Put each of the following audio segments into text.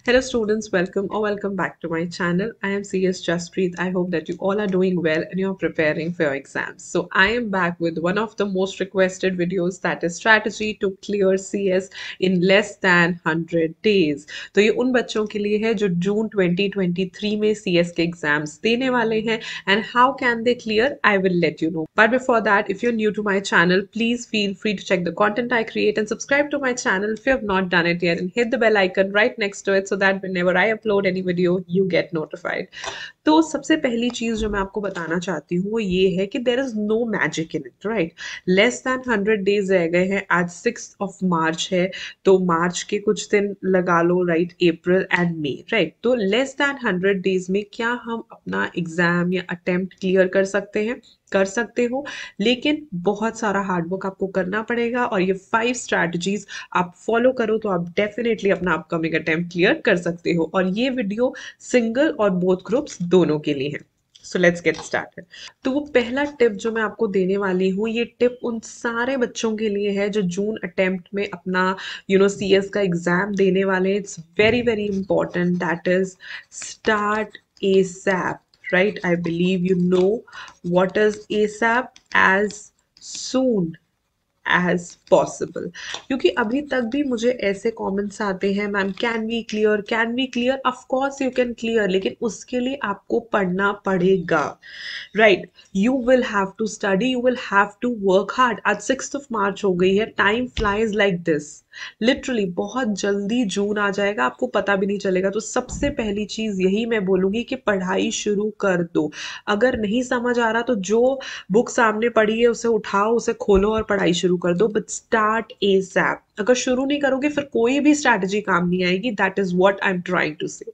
Hello students, welcome or welcome back to my channel. I am CS Jaspreet. I hope that you all are doing well and you're preparing for your exams. So I am back with one of the most requested videos, that is strategy to clear CS in less than 100 days. तो ये उन बच्चों के लिए है जो जून 2023 में CS के एग्जाम्स देने वाले हैं and how can they clear, I will let you know. But before that, if you're new to my channel, please feel free to check the content I create and subscribe to my channel if you have not done it yet, and hit the bell icon right next to it so that whenever I upload any video you get notified. तो सबसे पहली चीज जो मैं आपको बताना चाहती हूँ वो ये है कि there is no magic in it, right. Less than 100 days रह गए हैं। आज 6 मार्च है, तो मार्च के कुछ दिन लगा लो, right, April and May, right. तो लेस दैन 100 डेज में क्या हम अपना एग्जाम या अटेम्प्ट क्लियर कर सकते हैं? कर सकते हो, लेकिन बहुत सारा हार्डवर्क आपको करना पड़ेगा और ये 5 स्ट्रैटेजीज आप फॉलो करो तो आप डेफिनेटली अपना अपकमिंग अटेम्प्ट क्लियर कर सकते हो। और ये वीडियो सिंगल और बोथ ग्रुप्स दोनों के लिए है। So let's get started. तो वो पहला टिप जो मैं आपको देने वाली हूँ, ये टिप उन सारे बच्चों के लिए है जो जून अटेम्प्ट में अपना सीएस का एग्जाम देने वाले हैं। It's very very important, that is start ASAP. Right, I believe you know what is ASAP, as soon as possible. क्योंकि अभी तक भी मुझे ऐसे कमेंट्स आते हैं, ma'am can we clear? Of course you can clear, लेकिन उसके लिए आपको पढ़ना पड़ेगा, right. You will have to study, you will have to work hard. आज 6 मार्च हो गई है, time flies like this, literally बहुत जल्दी जून आ जाएगा, आपको पता भी नहीं चलेगा। तो सबसे पहली चीज यही मैं बोलूंगी कि पढ़ाई शुरू कर दो। अगर नहीं समझ आ रहा तो जो बुक सामने पड़ी है उसे उठाओ, उसे खोलो और पढ़ाई शुरू कर दो, बट स्टार्ट ASAP। अगर शुरू नहीं करोगे फिर कोई भी स्ट्रैटेजी काम नहीं आएगी। That is what I am trying to say.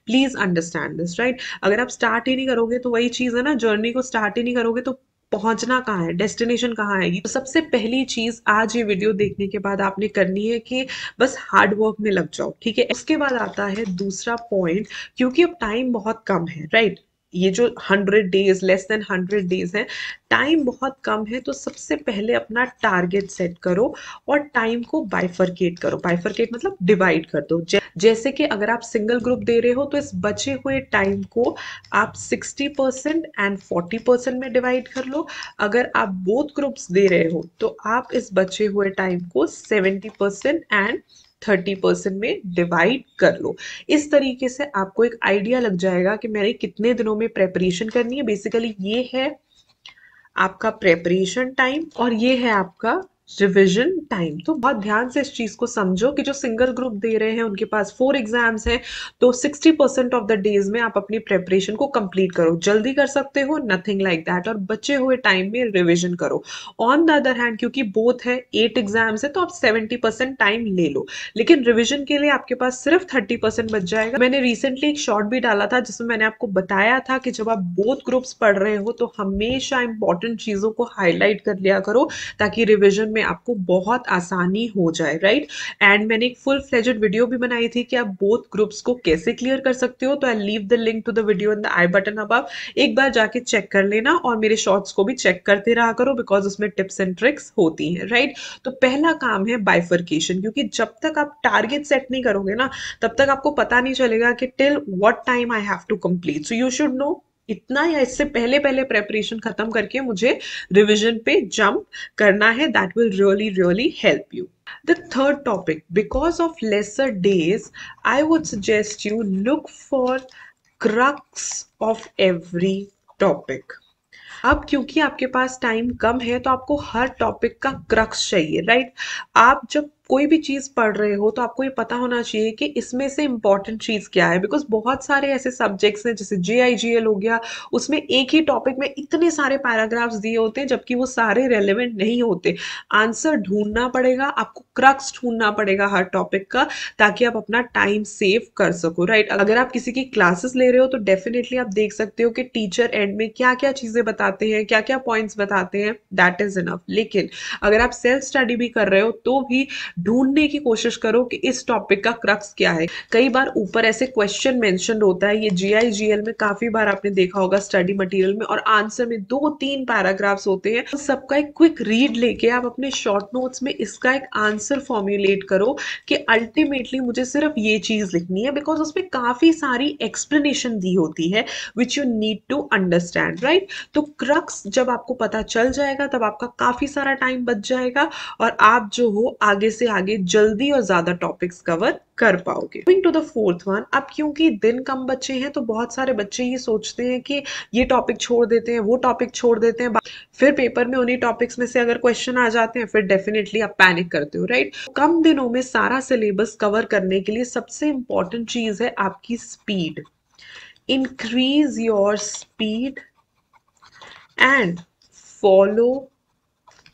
Please understand this, right. अगर आप स्टार्ट ही नहीं करोगे तो वही चीज है ना, जर्नी को स्टार्ट ही नहीं करोगे तो पहुंचना कहाँ है, डेस्टिनेशन कहाँ आएगी। तो सबसे पहली चीज आज ये वीडियो देखने के बाद आपने करनी है कि बस हार्ड वर्क में लग जाओ, ठीक है। उसके बाद आता है दूसरा पॉइंट, क्योंकि अब टाइम बहुत कम है, राइट। ये जो 100 डेज, लेस देन 100 डेज है, टाइम बहुत कम है, तो सबसे पहले अपना टारगेट सेट करो और टाइम को बाइफरकेट करो। बाइफरकेट मतलब डिवाइड कर दो। जैसे कि अगर आप सिंगल ग्रुप दे रहे हो तो इस बचे हुए टाइम को आप 60% एंड 40% में डिवाइड कर लो। अगर आप बोथ ग्रुप्स दे रहे हो तो आप इस बचे हुए टाइम को 70% एंड 30% में डिवाइड कर लो। इस तरीके से आपको एक आइडिया लग जाएगा कि मैंने कितने दिनों में प्रेपरेशन करनी है। बेसिकली ये है आपका प्रेपरेशन टाइम और ये है आपका रिविजन टाइम। तो बहुत ध्यान से इस चीज को समझो कि जो सिंगल ग्रुप दे रहे हैं उनके पास 4 एग्जाम्स हैं, तो 60% ऑफ द डेज में आप अपनी प्रेपरेशन को कंप्लीट करो। जल्दी कर सकते हो, नथिंग लाइक दैट, और बचे हुए टाइम में रिविजन करो। ऑन द अदर हैंड, क्योंकि बोथ है 8 एग्जाम्स है, तो आप 70% टाइम ले लो, लेकिन रिविजन के लिए आपके पास सिर्फ 30% बच जाएगा। मैंने रिसेंटली एक शॉर्ट भी डाला था जिसमें मैंने आपको बताया था कि जब आप बोथ ग्रुप्स पढ़ रहे हो तो हमेशा इंपॉर्टेंट चीजों को हाईलाइट कर लिया करो ताकि रिविजन में आपको बहुत आसानी हो जाए, राइट। एंड मैंने एक फुल फ्लेजेड वीडियो भी बनाई थी कि आप बोथ ग्रुप्स को कैसे क्लियर कर सकते हो, तो I leave the link to the video in the I button above. एक बार जाके चेक कर लेना और मेरे शॉर्ट्स को भी चेक करते रहा करो, बिकॉज उसमें टिप्स एंड ट्रिक्स होती हैं, राइट। तो पहला काम है बाइफरकेशन, क्योंकि जब तक आप टारगेट सेट नहीं करोगे ना तब तक आपको पता नहीं चलेगा कि till what time I have to complete. So you should know इतना, या इससे पहले पहले प्रेपरेशन खत्म करके मुझे रिविजन पे जंप करना है। That will really really help you. The third topic, because of lesser days, I would suggest you look for crux of every topic. अब क्योंकि आपके पास टाइम कम है तो आपको हर टॉपिक का क्रक्स चाहिए, राइट। आप जब कोई भी चीज पढ़ रहे हो तो आपको ये पता होना चाहिए कि इसमें से इंपॉर्टेंट चीज क्या है, बिकॉज बहुत सारे ऐसे सब्जेक्ट्स हैं जैसे JIGL हो गया, उसमें एक ही टॉपिक में इतने सारे पैराग्राफ्स दिए होते हैं जबकि वो सारे रेलेवेंट नहीं होते। आंसर ढूंढना पड़ेगा आपको, क्रक्स ढूंढना पड़ेगा हर टॉपिक का, ताकि आप अपना टाइम सेव कर सको, राइट। अगर आप किसी की क्लासेस ले रहे हो तो डेफिनेटली आप देख सकते हो कि टीचर एंड में क्या क्या चीजें बताते हैं, क्या क्या पॉइंट्स बताते हैं, दैट इज इनफ। लेकिन अगर आप सेल्फ स्टडी भी कर रहे हो तो भी ढूंढने की कोशिश करो कि इस टॉपिक का क्रक्स क्या है। कई बार ऊपर ऐसे क्वेश्चन मेंशन होता है, ये जीआईजीएल में काफी बार आपने देखा होगा स्टडी मटेरियल में, और आंसर में 2-3 पैराग्राफ्स होते हैं। तो सबका एक क्विक रीड लेके आप अपने शॉर्ट नोट्स में इसका एक आंसर फॉर्मुलेट करो कि अल्टीमेटली मुझे सिर्फ ये चीज लिखनी है, बिकॉज उसमें काफी सारी एक्सप्लेनेशन दी होती है which you need to understand, right. तो क्रक्स जब आपको पता चल जाएगा तब आपका काफी सारा टाइम बच जाएगा और आप जो हो आगे से आगे जल्दी और ज्यादा टॉपिक्स कवर कर पाओगे। Going to the fourth one, अब क्योंकि दिन कम बचे हैं तो बहुत सारे बच्चे ये सोचते हैं कि ये टॉपिक छोड़ देते हैं, वो टॉपिक छोड़ देते हैं, फिर पेपर में उन्हीं टॉपिक्स में से अगर क्वेश्चन आ जाते हैं फिर डेफिनेटली आप पैनिक करते हो, राइट। कम दिनों में सारा सिलेबस कवर करने के लिए सबसे इंपॉर्टेंट चीज है आपकी speed. Increase your speed and follow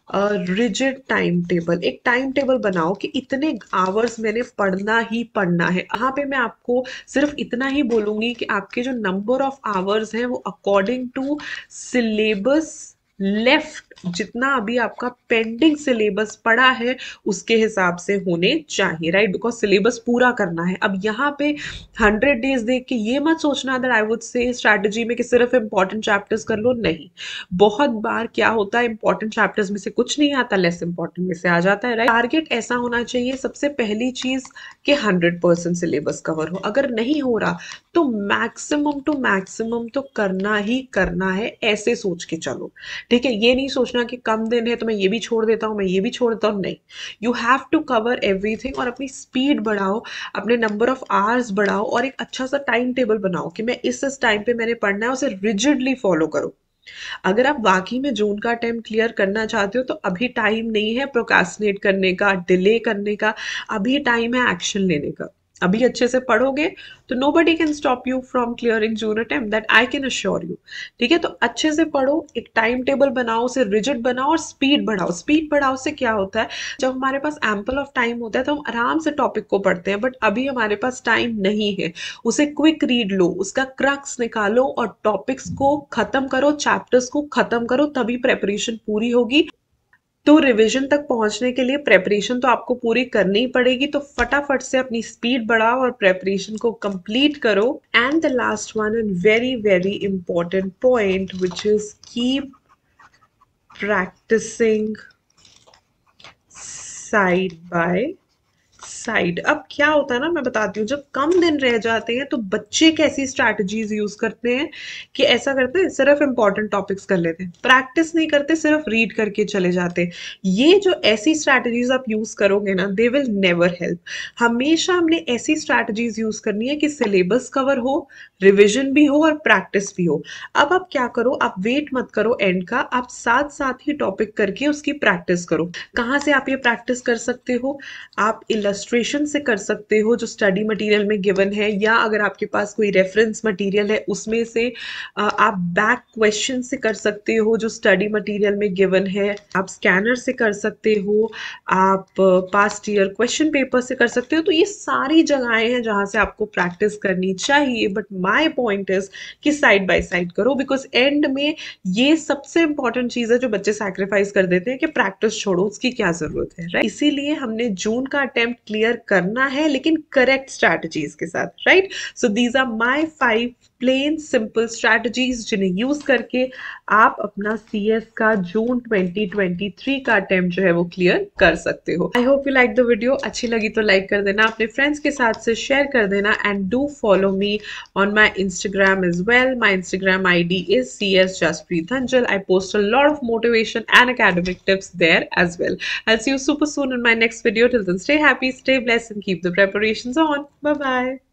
rigid time table. एक टाइम टेबल बनाओ कि इतने आवर्स मैंने पढ़ना ही पढ़ना है। यहाँ पे मैं आपको सिर्फ इतना ही बोलूंगी कि आपके जो नंबर ऑफ आवर्स हैं वो अकॉर्डिंग टू सिलेबस लेफ्ट, जितना अभी आपका पेंडिंग सिलेबस पड़ा है उसके हिसाब से होने चाहिए, राइट। बिकॉज सिलेबस पूरा करना है। अब यहाँ पे 100 डेज देख के ये मत सोचना that I would say strategy में कि सिर्फ इंपॉर्टेंट चैप्टर्स कर लो, नहीं। बहुत बार क्या होता है, इंपॉर्टेंट चैप्टर्स में से कुछ नहीं आता, लेस इंपॉर्टेंट में से आ जाता है, राइट। टारगेट ऐसा होना चाहिए सबसे पहली चीज कि 100% सिलेबस कवर हो। अगर नहीं हो रहा तो मैक्सिमम टू मैक्सिमम तो करना ही करना है, ऐसे सोच के चलो, ठीक है। ये नहीं सोचना कि कम दिन है तो मैं ये भी छोड़ देता हूँ, मैं ये भी छोड़ देता हूँ, नहीं। You have to cover everything और अपनी स्पीड बढ़ाओ, अपने नंबर ऑफ आवर्स बढ़ाओ और एक अच्छा सा टाइम टेबल बनाओ कि मैं इस टाइम पे मैंने पढ़ना है, उसे रिजिडली फॉलो करो। अगर आप वाकई में जून का अटेम्प्ट क्लियर करना चाहते हो तो अभी टाइम नहीं है प्रोक्रास्टिनेट करने का, डिले करने का, अभी टाइम है एक्शन लेने का। अभी अच्छे से पढ़ोगे तो nobody can stop you from clearing June attempt, that I can assure you। ठीक है, तो अच्छे से पढ़ो, एक टाइम टेबल बनाओ, उसे रिजिड बनाओ और स्पीड बढ़ाओ। स्पीड बढ़ाओ से क्या होता है, जब हमारे पास एम्पल ऑफ टाइम होता है तो हम आराम से टॉपिक को पढ़ते हैं, बट अभी हमारे पास टाइम नहीं है। उसे क्विक रीड लो, उसका क्रक्स निकालो और टॉपिक्स को खत्म करो, चैप्टर्स को खत्म करो, तभी प्रेपरेशन पूरी होगी। तो रिवीजन तक पहुंचने के लिए प्रेपरेशन तो आपको पूरी करनी ही पड़ेगी, तो फटाफट से अपनी स्पीड बढ़ाओ और प्रेपरेशन को कंप्लीट करो। And the last one and very very important point which is keep practicing side by side. अब क्या होता है ना, मैं बताती हूँ, जब कम दिन रह जाते हैं तो बच्चे कैसी स्ट्रैटेजीज यूज करते हैं कि ऐसा करते हैं सिर्फ इंपॉर्टेंट टॉपिक्स कर लेते हैं, प्रैक्टिस नहीं करते, सिर्फ रीड करके चले जाते हैं। ये जो ऐसी स्ट्रैटेजीज आप यूज करोगे ना, दे विल नेवर हेल्प। हमेशा हमने ऐसी स्ट्रैटेजीज यूज करनी है कि सिलेबस कवर हो, रिविजन भी हो और प्रैक्टिस भी हो। अब आप क्या करो, आप वेट मत करो एंड का, आप साथ साथ ही टॉपिक करके उसकी प्रैक्टिस करो। कहाँ से आप ये प्रैक्टिस कर सकते हो, आप इलस्ट्रेशन से कर सकते हो जो स्टडी मटेरियल में गिवन है, या अगर आपके पास कोई रेफरेंस मटेरियल है उसमें से आप बैक क्वेश्चन से कर सकते हो जो स्टडी मटेरियल में गिवन है, आप स्कैनर से कर सकते हो, आप पास्ट ईयर क्वेश्चन पेपर से कर सकते हो। तो ये सारी जगहें हैं जहां से आपको प्रैक्टिस करनी चाहिए, बट माय पॉइंट इज कि साइड बाय साइड करो, बिकॉज एंड में ये सबसे इंपॉर्टेंट चीज है जो बच्चे सैक्रिफाइस कर देते हैं कि प्रैक्टिस छोड़ो, उसकी क्या जरूरत है, राइट। इसीलिए हमने जून का अटेम्प्ट क्लियर करना है लेकिन करेक्ट स्ट्रैटेजीज के साथ, right. So these are my 5 plain simple strategies जिन्हें यूज करके आप अपना सीएस का जून 2023 का अटेम्प्ट जो है वो क्लियर कर सकते हो। I hope you like the video. अच्छी लगी तो लाइक कर देना, अपने फ्रेंड्स के साथ से शेयर कर देना, and do follow me on my Instagram as well. My Instagram ID is CS Jaspreet Dhanjal. I post a lot of motivation and academic tips there as well. I'll see you super soon in my next video. Till then, stay happy, stay blessed, and keep the preparations on. Bye bye.